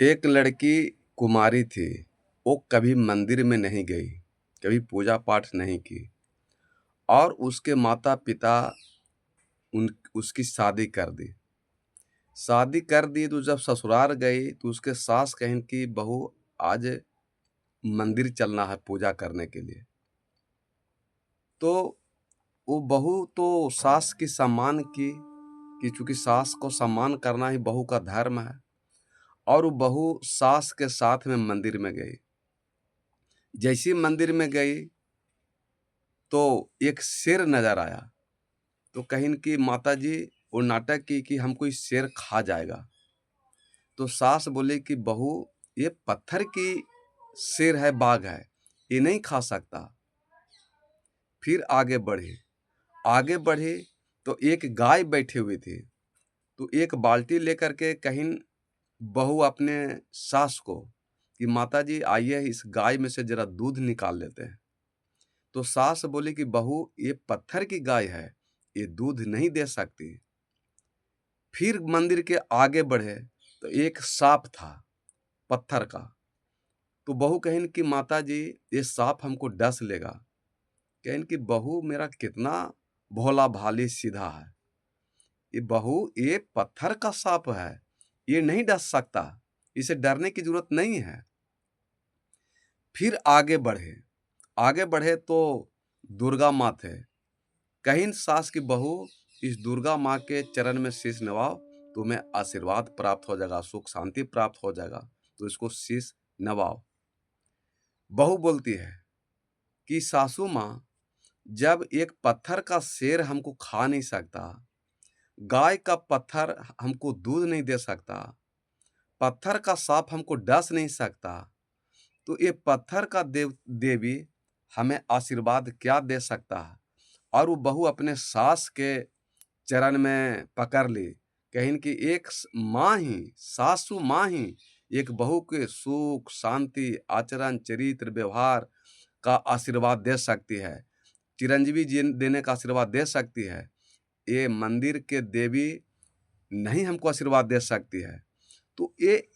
एक लड़की कुमारी थी। वो कभी मंदिर में नहीं गई, कभी पूजा पाठ नहीं की और उसके माता-पिता उन उसकी शादी कर दी। शादी कर दी तो जब ससुराल गई तो उसके सास कहीं कि बहू आज मंदिर चलना है पूजा करने के लिए। तो वो बहू तो सास की सम्मान की कि चूँकि सास को सम्मान करना ही बहू का धर्म है और वो बहू सास के साथ में मंदिर में गई। जैसे ही मंदिर में गई तो एक शेर नज़र आया, तो कहीं कि माताजी वो नाटक की कि हमको ये शेर खा जाएगा। तो सास बोली कि बहू ये पत्थर की शेर है, बाघ है, ये नहीं खा सकता। फिर आगे बढ़े तो एक गाय बैठी हुई थी, तो एक बाल्टी लेकर के कहीं बहू अपने सास को कि माताजी आइए इस गाय में से ज़रा दूध निकाल लेते हैं। तो सास बोली कि बहू ये पत्थर की गाय है, ये दूध नहीं दे सकती। फिर मंदिर के आगे बढ़े तो एक साँप था पत्थर का। तो बहू कहीं कि माताजी ये साँप हमको डस लेगा। कहीं कि बहू मेरा कितना भोला-भाली सीधा है। ये बहू ये पत्थर का साँप है, ये नहीं डस सकता, इसे डरने की ज़रूरत नहीं है। फिर आगे बढ़े तो दुर्गा माँ थे। कहीं सास की बहू इस दुर्गा माँ के चरण में शीश नवाओ, तुम्हें आशीर्वाद प्राप्त हो जाएगा, सुख शांति प्राप्त हो जाएगा, तो इसको शीश नवाओ। बहू बोलती है कि सासू माँ, जब एक पत्थर का शेर हमको खा नहीं सकता, गाय का पत्थर हमको दूध नहीं दे सकता, पत्थर का सांप हमको डस नहीं सकता, तो ये पत्थर का देवी हमें आशीर्वाद क्या दे सकता है। और वो बहू अपने सास के चरण में पकड़ ली। कहीं कि एक माँ ही, सासू माँ ही एक बहू के सुख शांति आचरण चरित्र व्यवहार का आशीर्वाद दे सकती है, चिरंजीवी जी देने का आशीर्वाद दे सकती है। ये मंदिर के देवी नहीं हमको आशीर्वाद दे सकती है। तो ये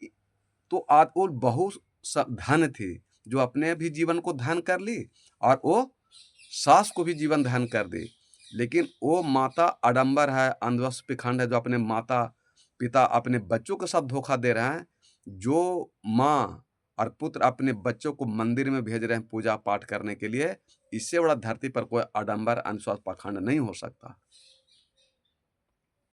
तो आज वो बहू धन थी जो अपने भी जीवन को धन कर ली और वो सास को भी जीवन धन कर दी। लेकिन वो माता आडंबर है, अंधवश पिखंड है, जो अपने माता पिता अपने बच्चों के साथ धोखा दे रहे हैं। जो माँ और पुत्र अपने बच्चों को मंदिर में भेज रहे हैं पूजा पाठ करने के लिए, इससे बड़ा धरती पर कोई आडंबर अंधविश्वास पाखंड नहीं हो सकता।